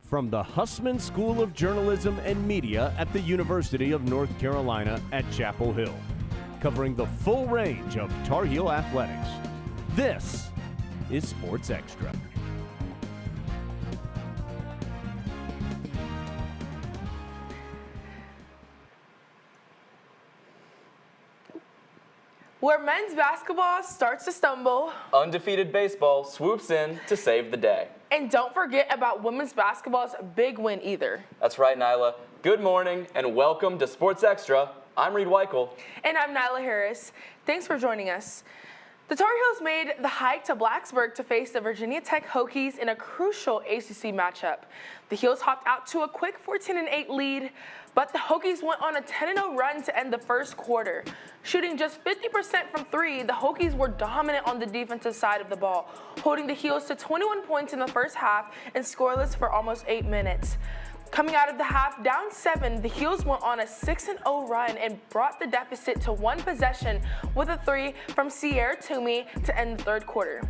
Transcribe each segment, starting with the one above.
From the Hussman School of Journalism and Media at the University of North Carolina at Chapel Hill, covering the full range of Tar Heel athletics. This is Sports Extra. Where men's basketball starts to stumble, undefeated baseball swoops in to save the day. And don't forget about women's basketball's big win either. That's right, Nyla. Good morning and welcome to Sports Extra. I'm Reed Weichel. And I'm Nyla Harris. Thanks for joining us. The Tar Heels made the hike to Blacksburg to face the Virginia Tech Hokies in a crucial ACC matchup. The Heels hopped out to a quick 14-8 lead, but the Hokies went on a 10-0 run to end the first quarter. Shooting just 50% from three, the Hokies were dominant on the defensive side of the ball, holding the Heels to 21 points in the first half and scoreless for almost 8 minutes. Coming out of the half, down 7, the Heels went on a 6-0 run and brought the deficit to 1 possession with a 3 from Sierra Toomey to end the third quarter.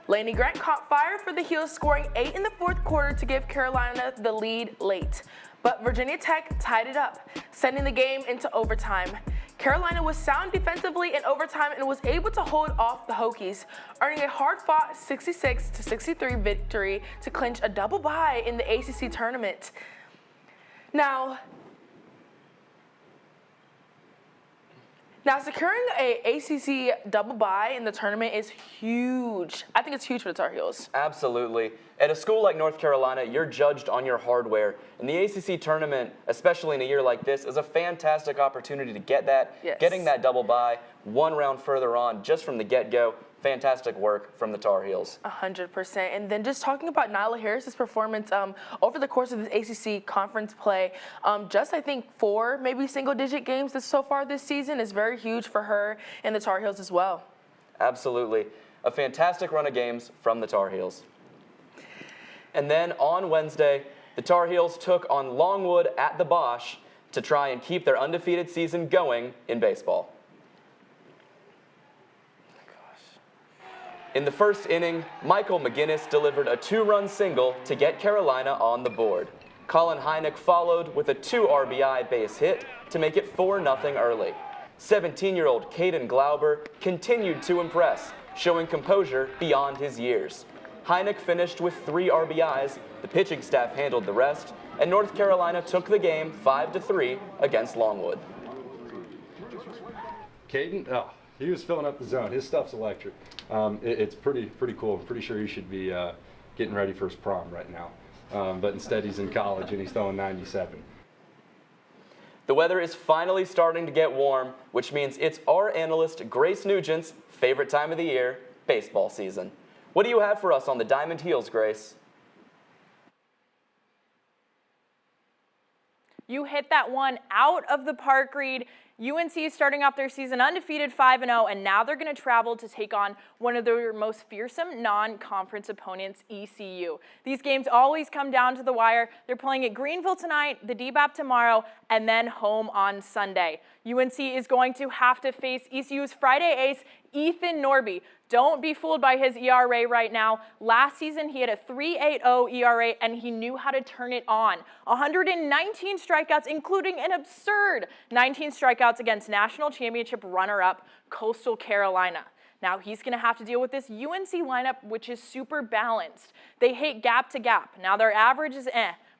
Lainey Grant caught fire for the Heels, scoring 8 in the fourth quarter to give Carolina the lead late. But Virginia Tech tied it up, sending the game into overtime. Carolina was sound defensively in overtime and was able to hold off the Hokies, earning a hard-fought 66-63 victory to clinch a double bye in the ACC tournament. Now, securing a ACC double bye in the tournament is huge. I think it's huge for the Tar Heels. Absolutely. At a school like North Carolina, you're judged on your hardware. And the ACC tournament, especially in a year like this, is a fantastic opportunity to get that. Yes. Getting that double bye 1 round further on just from the get-go. Fantastic work from the Tar Heels. 100%. And then just talking about Nyla Harris's performance over the course of this ACC conference play, just I think 4 maybe single-digit games so far this season is very huge for her and the Tar Heels as well. Absolutely. A fantastic run of games from the Tar Heels. And then on Wednesday, the Tar Heels took on Longwood at the Bosch to try and keep their undefeated season going in baseball. In the first inning, Michael McGinnis delivered a 2-run single to get Carolina on the board. Colin Hynek followed with a 2 RBI base hit to make it 4-0 early. 17-year-old Caden Glauber continued to impress, showing composure beyond his years. Hynek finished with 3 RBIs, the pitching staff handled the rest, and North Carolina took the game 5-3 against Longwood. Caden, he was filling up the zone. His stuff's electric. It's pretty cool. I'm pretty sure he should be getting ready for his prom right now. But instead he's in college and he's throwing 97. The weather is finally starting to get warm, which means it's our analyst Grace Nugent's favorite time of the year, baseball season. What do you have for us on the Diamond Heels, Grace? You hit that one out of the park, Reed. UNC is starting off their season undefeated 5-0, and now they're going to travel to take on one of their most fearsome non-conference opponents, ECU. These games always come down to the wire. They're playing at Greenville tonight, the DBAP tomorrow, and then home on Sunday. UNC is going to have to face ECU's Friday ace, Ethan Norby. Don't be fooled by his ERA right now. Last season, he had a 3.80 ERA, and he knew how to turn it on. 119 strikeouts, including an absurd 19 strikeouts against national championship runner-up Coastal Carolina. Now, he's going to have to deal with this UNC lineup, which is super balanced. They hit gap to gap. Now, their average is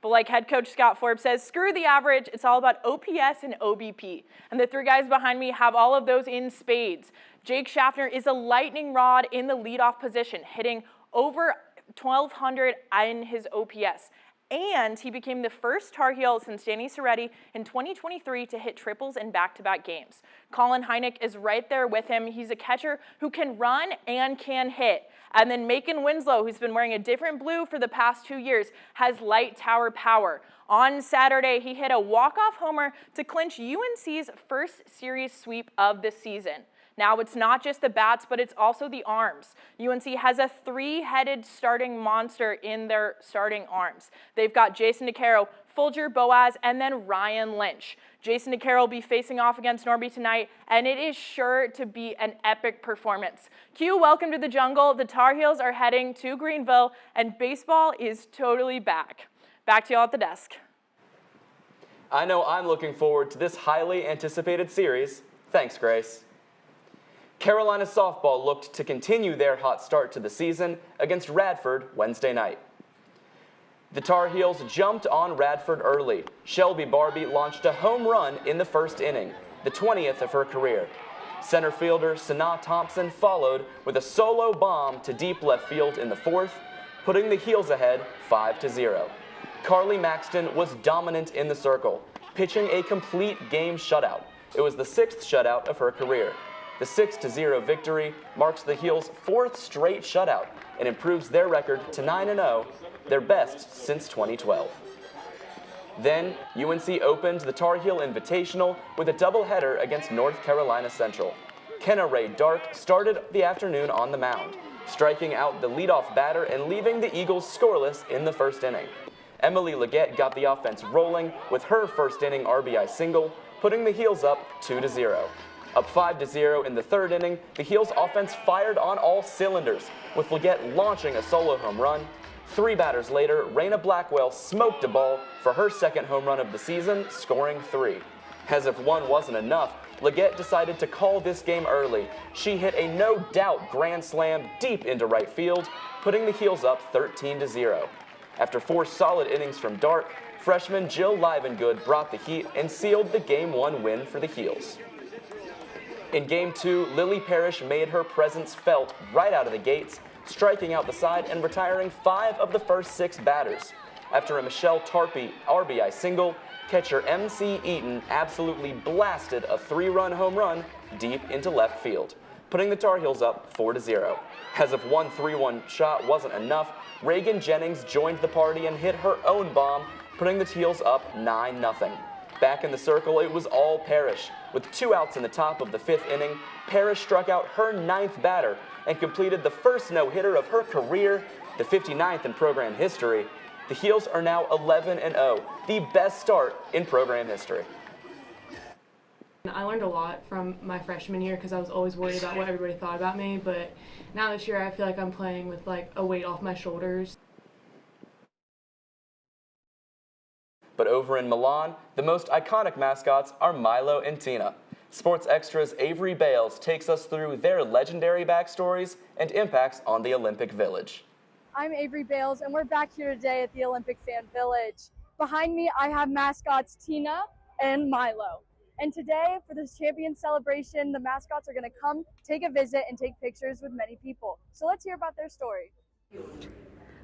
but like head coach Scott Forbes says, screw the average. It's all about OPS and OBP. And the 3 guys behind me have all of those in spades. Jake Schaffner is a lightning rod in the leadoff position, hitting over 1,200 in his OPS. And he became the first Tar Heel since Danny Soretti in 2023 to hit triples in back-to-back games. Colin Hynek is right there with him. He's a catcher who can run and can hit. And then Macon Winslow, who's been wearing a different blue for the past 2 years, has light tower power. On Saturday, he hit a walk-off homer to clinch UNC's first series sweep of the season. Now, it's not just the bats, but it's also the arms. UNC has a 3-headed starting monster in their starting arms. They've got Jason DeCaro, Folger Boaz, and then Ryan Lynch. Jason DeCaro will be facing off against Norby tonight, and it is sure to be an epic performance. Q, welcome to the jungle. The Tar Heels are heading to Greenville, and baseball is totally back. Back to y'all at the desk. I know I'm looking forward to this highly anticipated series. Thanks, Grace. Carolina softball looked to continue their hot start to the season against Radford Wednesday night. The Tar Heels jumped on Radford early. Shelby Barbie launched a home run in the first inning, the 20th of her career. Center fielder Sanaa Thompson followed with a solo bomb to deep left field in the fourth, putting the Heels ahead 5-0. Carly Maxton was dominant in the circle, pitching a complete game shutout. It was the 6th shutout of her career. The 6-0 victory marks the Heels' 4th straight shutout and improves their record to 9-0, their best since 2012. Then, UNC opened the Tar Heel Invitational with a doubleheader against North Carolina Central. Kenna Ray Dark started the afternoon on the mound, striking out the leadoff batter and leaving the Eagles scoreless in the first inning. Emily Leggett got the offense rolling with her first inning RBI single, putting the Heels up 2-0. Up 5-0 in the third inning, the Heels offense fired on all cylinders, with Leggett launching a solo home run. 3 batters later, Raina Blackwell smoked a ball for her second home run of the season, scoring 3. As if one wasn't enough, Leggett decided to call this game early. She hit a no-doubt grand slam deep into right field, putting the Heels up 13-0. After 4 solid innings from Dark, freshman Jill Livengood brought the heat and sealed the Game 1 win for the Heels. In Game 2, Lily Parrish made her presence felt right out of the gates, striking out the side and retiring 5 of the first 6 batters. After a Michelle Tarpey RBI single, catcher MC Eaton absolutely blasted a 3-run home run deep into left field, putting the Tar Heels up 4-0. As if one 3-1 shot wasn't enough, Reagan Jennings joined the party and hit her own bomb, putting the Heels up 9-0. Back in the circle, it was all Parrish. With 2 outs in the top of the 5th inning, Parrish struck out her 9th batter and completed the first no-hitter of her career, the 59th in program history. The Heels are now 11-0, the best start in program history. I learned a lot from my freshman year because I was always worried about what everybody thought about me, but now this year I feel like I'm playing with like a weight off my shoulders. But over in Milan, the most iconic mascots are Milo and Tina. Sports Extra's Avery Bales takes us through their legendary backstories and impacts on the Olympic Village. I'm Avery Bales, and we're back here today at the Olympic Fan Village. Behind me, I have mascots Tina and Milo. And today, for this champion celebration, the mascots are going to come, take a visit, and take pictures with many people. So let's hear about their story.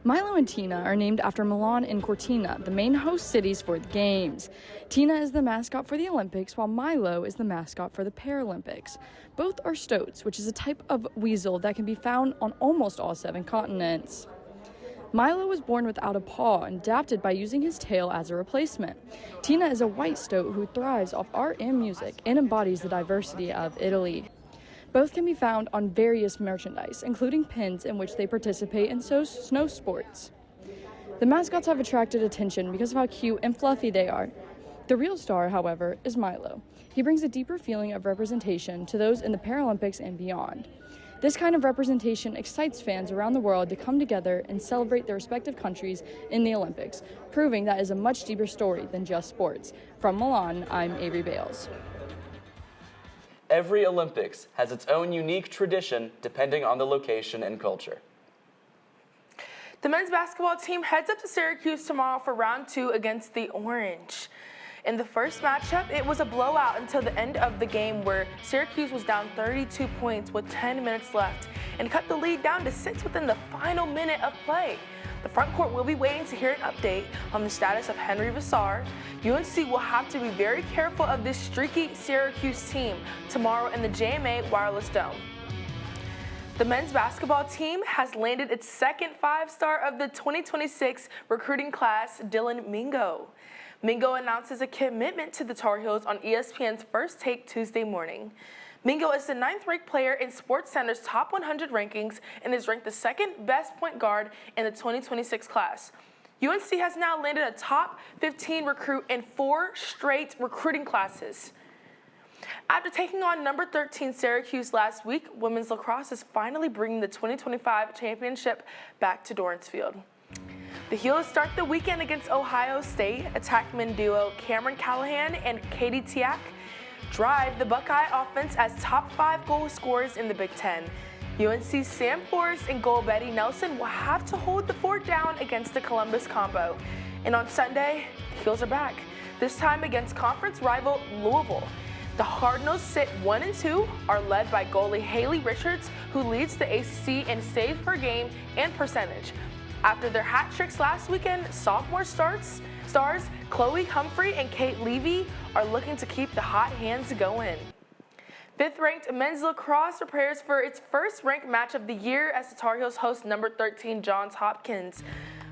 Milo and Tina are named after Milan and Cortina, the main host cities for the Games. Tina is the mascot for the Olympics, while Milo is the mascot for the Paralympics. Both are stoats, which is a type of weasel that can be found on almost all 7 continents. Milo was born without a paw and adapted by using his tail as a replacement. Tina is a white stoat who thrives off art and music and embodies the diversity of Italy. Both can be found on various merchandise, including pins in which they participate in snow sports. The mascots have attracted attention because of how cute and fluffy they are. The real star, however, is Milo. He brings a deeper feeling of representation to those in the Paralympics and beyond. This kind of representation excites fans around the world to come together and celebrate their respective countries in the Olympics, proving that is a much deeper story than just sports. From Milan, I'm Avery Bales. Every Olympics has its own unique tradition depending on the location and culture. The men's basketball team heads up to Syracuse tomorrow for round 2 against the Orange. In the first matchup, it was a blowout until the end of the game where Syracuse was down 32 points with 10 minutes left and cut the lead down to 6 within the final minute of play. The front court will be waiting to hear an update on the status of Henry Vassar. UNC will have to be very careful of this streaky Syracuse team tomorrow in the JMA Wireless Dome. The men's basketball team has landed its second 5-star of the 2026 recruiting class, Dylan Mingo. Mingo announces a commitment to the Tar Heels on ESPN's First Take Tuesday morning. Mingo is the 9th-ranked player in SportsCenter's top 100 rankings and is ranked the 2nd best point guard in the 2026 class. UNC has now landed a top 15 recruit in 4 straight recruiting classes. After taking on number 13 Syracuse last week, women's lacrosse is finally bringing the 2025 championship back to Dorrance Field. The Heels start the weekend against Ohio State. Attackman duo Cameron Callahan and Katie Tiak drive the Buckeye offense as top 5 goal scorers in the Big Ten. UNC's Sam Forrest and goal Betty Nelson will have to hold the fort down against the Columbus combo. And on Sunday, the Heels are back, this time against conference rival Louisville. The Cardinals sit 1-2, are led by goalie Haley Richards, who leads the ACC in saves per game and percentage. After their hat tricks last weekend, sophomore stars Chloe Humphrey and Kate Levy are looking to keep the hot hands going. 5th-ranked men's lacrosse prepares for its first ranked match of the year as the Tar Heels host number 13 Johns Hopkins.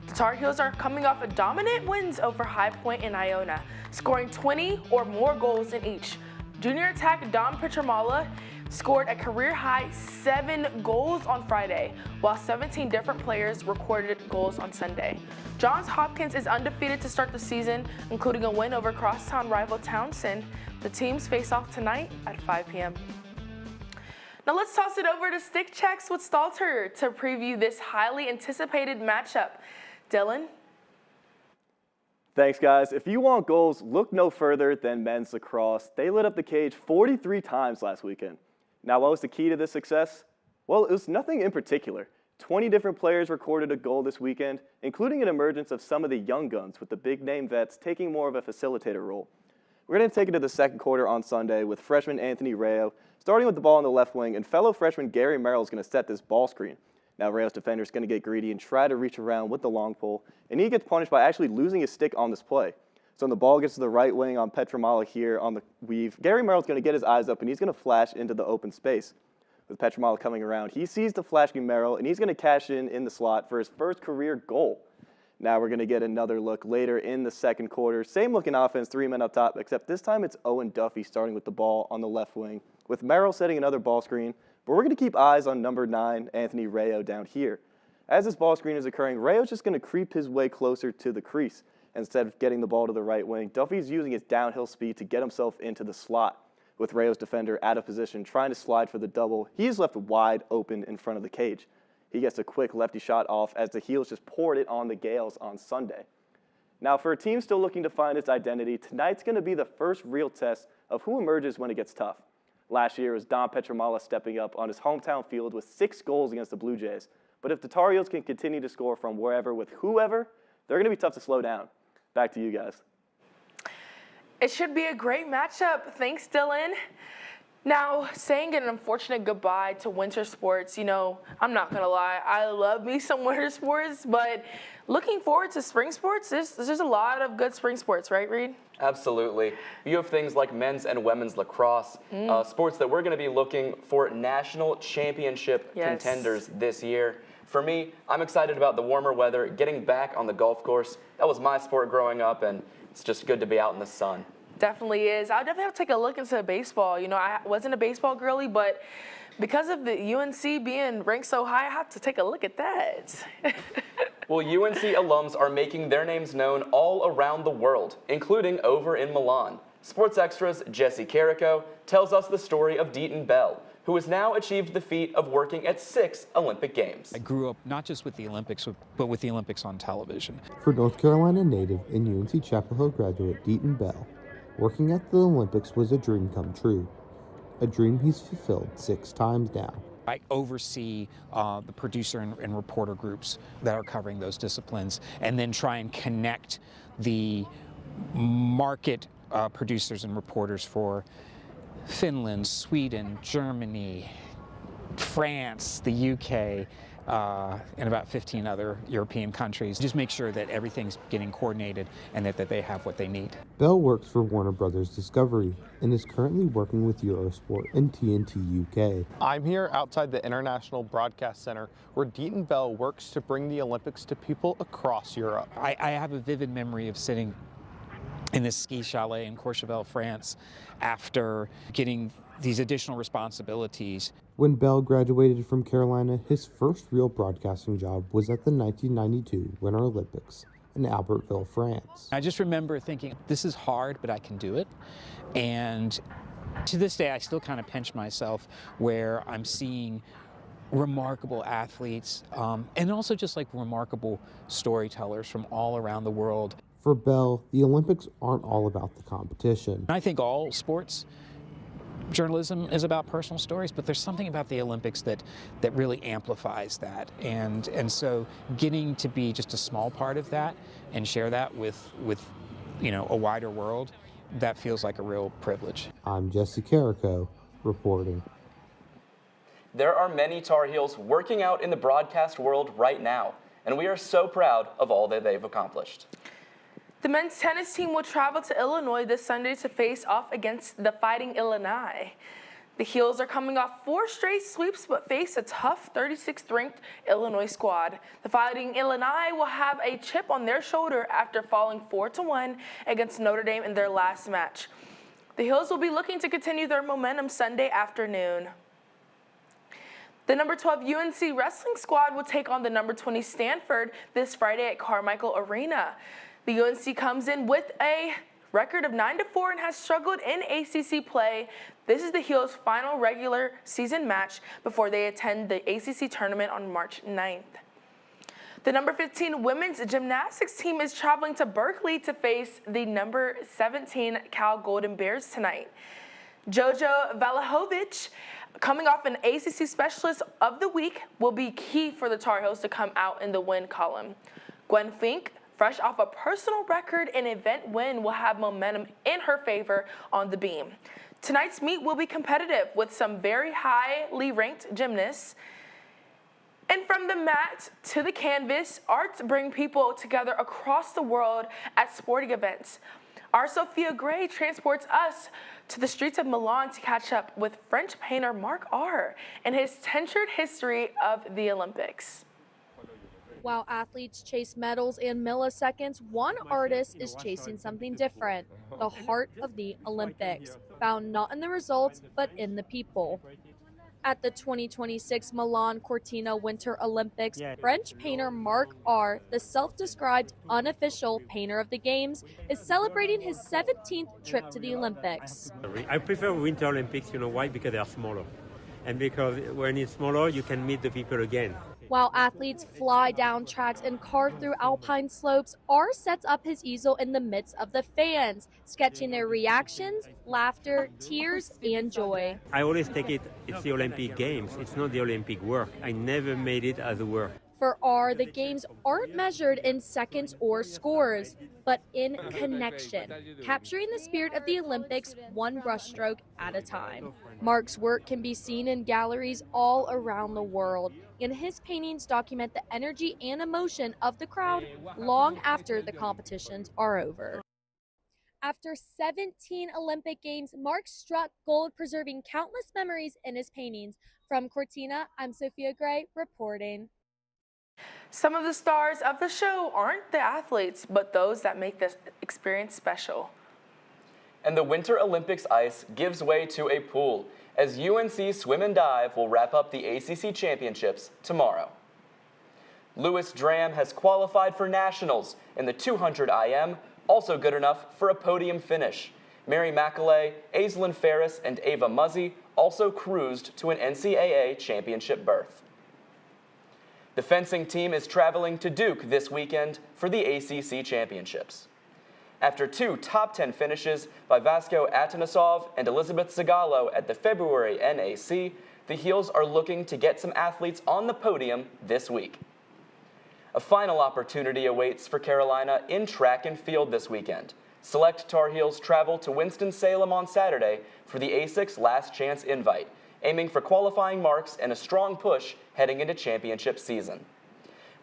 The Tar Heels are coming off a dominant wins over High Point and Iona, scoring 20 or more goals in each. Junior attack Dom Petramala scored a career-high 7 goals on Friday, while 17 different players recorded goals on Sunday. Johns Hopkins is undefeated to start the season, including a win over crosstown rival Townsend. The teams face off tonight at 5 p.m. Now let's toss it over to Stick Checks with Stalter to preview this highly anticipated matchup. Dylan? Thanks, guys. If you want goals, look no further than men's lacrosse. They lit up the cage 43 times last weekend. Now, what was the key to this success? Well, it was nothing in particular. 20 different players recorded a goal this weekend, including an emergence of some of the young guns, with the big-name vets taking more of a facilitator role. We're going to take it to the second quarter on Sunday with freshman Anthony Rayo starting with the ball on the left wing, and fellow freshman Gary Merrill is going to set this ball screen. Now Rayo's defender is going to get greedy and try to reach around with the long pole, and he gets punished by actually losing his stick on this play. So when the ball gets to the right wing on Petramala here on the weave, Gary Merrill's going to get his eyes up, and he's going to flash into the open space. With Petramala coming around, he sees the flashing Merrill, and he's going to cash in the slot for his first career goal. Now we're going to get another look later in the second quarter. Same looking offense, 3 men up top, except this time it's Owen Duffy starting with the ball on the left wing, with Merrill setting another ball screen. But we're going to keep eyes on number 9, Anthony Rayo, down here. As this ball screen is occurring, Rayo's just going to creep his way closer to the crease. Instead of getting the ball to the right wing, Duffy's using his downhill speed to get himself into the slot. With Rayo's defender out of position, trying to slide for the double, he is left wide open in front of the cage. He gets a quick lefty shot off as the Heels just poured it on the Gales on Sunday. Now, for a team still looking to find its identity, tonight's going to be the first real test of who emerges when it gets tough. Last year, it was Dom Petramala stepping up on his hometown field with 6 goals against the Blue Jays. But if the Tar Heels can continue to score from wherever with whoever, they're going to be tough to slow down. Back to you guys. It should be a great matchup. Thanks, Dylan. Now, saying an unfortunate goodbye to winter sports, I'm not going to lie, I love me some winter sports, but looking forward to spring sports, there's a lot of good spring sports, right, Reed? Absolutely. You have things like men's and women's lacrosse, sports that we're going to be looking for national championship contenders this year. For me, I'm excited about the warmer weather, getting back on the golf course. That was my sport growing up, and it's just good to be out in the sun. Definitely is. I'll definitely have to take a look into baseball. I wasn't a baseball girly, but because of the UNC being ranked so high, I have to take a look at that. Well, UNC alums are making their names known all around the world, including over in Milan. Sports Xtra's Jesse Carrico tells us the story of Deaton Bell, who has now achieved the feat of working at 6 Olympic Games. I grew up not just with the Olympics, but with the Olympics on television. For North Carolina native and UNC Chapel Hill graduate Deaton Bell, working at the Olympics was a dream come true. A dream he's fulfilled 6 times now. I oversee the producer and reporter groups that are covering those disciplines, and then try and connect the market producers and reporters for Finland, Sweden, Germany, France, the UK, and about 15 other European countries. Just make sure that everything's getting coordinated and that they have what they need. Bell works for Warner Brothers Discovery and is currently working with Eurosport and TNT UK. I'm here outside the International Broadcast Center where Deaton Bell works to bring the Olympics to people across Europe. I have a vivid memory of sitting in this ski chalet in Courchevel, France, after getting these additional responsibilities. When Bell graduated from Carolina, his first real broadcasting job was at the 1992 Winter Olympics in Albertville, France. I just remember thinking, this is hard, but I can do it. And to this day, I still kind of pinch myself where I'm seeing remarkable athletes, and also just like remarkable storytellers from all around the world. For Bell, the Olympics aren't all about the competition. I think all sports journalism is about personal stories, but there's something about the Olympics that really amplifies that, and so getting to be just a small part of that and share that with a wider world, that feels like a real privilege. I'm Jesse Carrico reporting. There are many Tar Heels working out in the broadcast world right now, and we are so proud of all that they've accomplished. The men's tennis team will travel to Illinois this Sunday to face off against the Fighting Illini. The Heels are coming off 4 straight sweeps but face a tough 36th ranked Illinois squad. The Fighting Illini will have a chip on their shoulder after falling 4-1 against Notre Dame in their last match. The Heels will be looking to continue their momentum Sunday afternoon. The number 12 UNC wrestling squad will take on the number 20 Stanford this Friday at Carmichael Arena. The UNC comes in with a record of 9-4 and has struggled in ACC play. This is the Heels' final regular season match before they attend the ACC tournament on March 9th. The number 15 women's gymnastics team is traveling to Berkeley to face the number 17 Cal Golden Bears tonight. Jojo Valahovic, coming off an ACC Specialist of the Week, will be key for the Tar Heels to come out in the win column. Gwen Fink, fresh off a personal record and event win, will have momentum in her favor on the beam. Tonight's meet will be competitive with some very highly ranked gymnasts. And from the mat to the canvas, arts bring people together across the world at sporting events. Our Sophia Gray transports us to the streets of Milan to catch up with French painter Mark R. and his tenured history of the Olympics. While athletes chase medals and milliseconds, one artist is chasing something different, the heart of the Olympics, found not in the results, but in the people. At the 2026 Milan Cortina Winter Olympics, French painter Mark R., the self-described unofficial painter of the Games, is celebrating his 17th trip to the Olympics. I prefer Winter Olympics, you know why? Because they are smaller. And because when it's smaller, you can meet the people again. While athletes fly down tracks and carve through alpine slopes, R sets up his easel in the midst of the fans, sketching their reactions, laughter, tears, and joy. I always take it's the Olympic Games. It's not the Olympic work. I never made it as a work. For R, the Games aren't measured in seconds or scores, but in connection, capturing the spirit of the Olympics one brushstroke at a time. Mark's work can be seen in galleries all around the world, and his paintings document the energy and emotion of the crowd long after the competitions are over. After 17 Olympic Games, Mark struck gold, preserving countless memories in his paintings. From Cortina, I'm Sophia Gray reporting. Some of the stars of the show aren't the athletes, but those that make this experience special. And the Winter Olympics ice gives way to a pool, as UNC Swim and Dive will wrap up the ACC Championships tomorrow. Louis Dram has qualified for nationals in the 200 IM, also good enough for a podium finish. Mary McAlay, Aislinn Ferris, and Ava Muzzy also cruised to an NCAA championship berth. The fencing team is traveling to Duke this weekend for the ACC Championships. After 2 top 10 finishes by Vasco Atanasov and Elizabeth Zagallo at the February NAC, the Heels are looking to get some athletes on the podium this week. A final opportunity awaits for Carolina in track and field this weekend. Select Tar Heels travel to Winston-Salem on Saturday for the ASICS Last Chance Invite, aiming for qualifying marks and a strong push heading into championship season.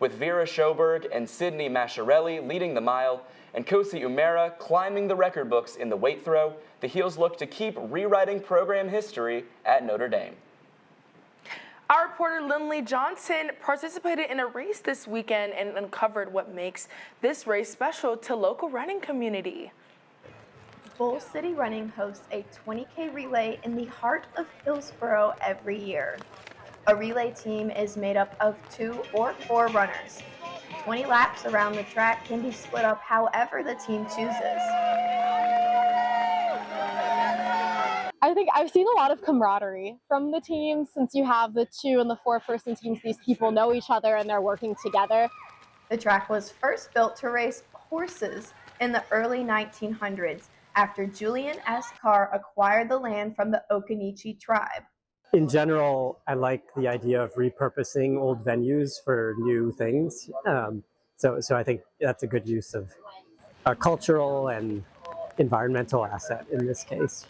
With Vera Schoberg and Sydney Masciarelli leading the mile, and Kosi Umera climbing the record books in the weight throw, the Heels look to keep rewriting program history at Notre Dame. Our reporter Lindley Johnson participated in a race this weekend and uncovered what makes this race special to local running community. Bull City Running hosts a 20K relay in the heart of Hillsboro every year. A relay team is made up of 2 or 4 runners. 20 laps around the track can be split up however the team chooses. I think I've seen a lot of camaraderie from the teams. Since you have the 2- and the 4-person teams, these people know each other and they're working together. The track was first built to race horses in the early 1900s after Julian S. Carr acquired the land from the Occaneechi tribe. In general, I like the idea of repurposing old venues for new things. So I think that's a good use of a cultural and environmental asset in this case.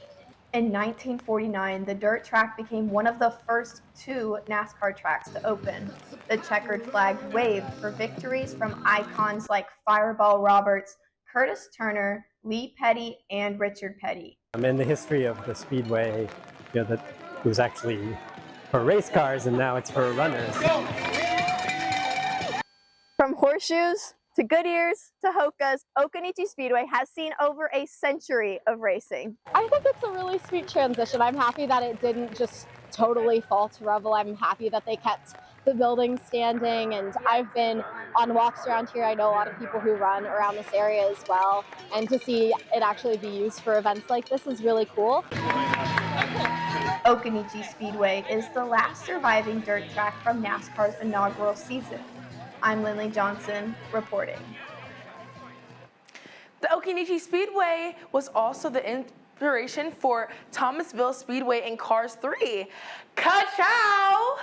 In 1949, the dirt track became one of the first 2 NASCAR tracks to open. The checkered flag waved for victories from icons like Fireball Roberts, Curtis Turner, Lee Petty, and Richard Petty. In the history of the Speedway, that it was actually for race cars and now it's for runners. From horseshoes to Goodyears to Hokas, Occaneechi Speedway has seen over a century of racing. I think it's a really sweet transition. I'm happy that it didn't just totally fall to rubble. I'm happy that they kept the building standing, and I've been on walks around here. I know a lot of people who run around this area as well, and to see it actually be used for events like this is really cool. Occaneechi Speedway is the last surviving dirt track from NASCAR's inaugural season. I'm Lindley Johnson reporting. The Occaneechi Speedway was also the inspiration for Thomasville Speedway in Cars 3. Ka-chow!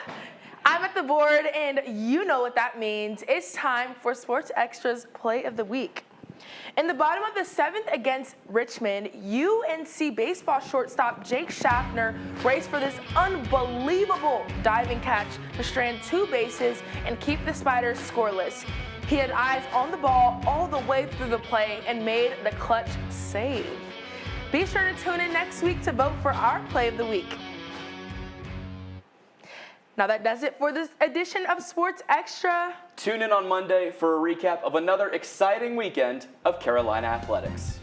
I'm at the board, and you know what that means. It's time for Sports Extra's Play of the Week. In the bottom of the 7th against Richmond, UNC baseball shortstop Jake Schaffner raced for this unbelievable diving catch to strand 2 bases and keep the Spiders scoreless. He had eyes on the ball all the way through the play and made the clutch save. Be sure to tune in next week to vote for our Play of the Week. Now that does it for this edition of Sports Extra. Tune in on Monday for a recap of another exciting weekend of Carolina athletics.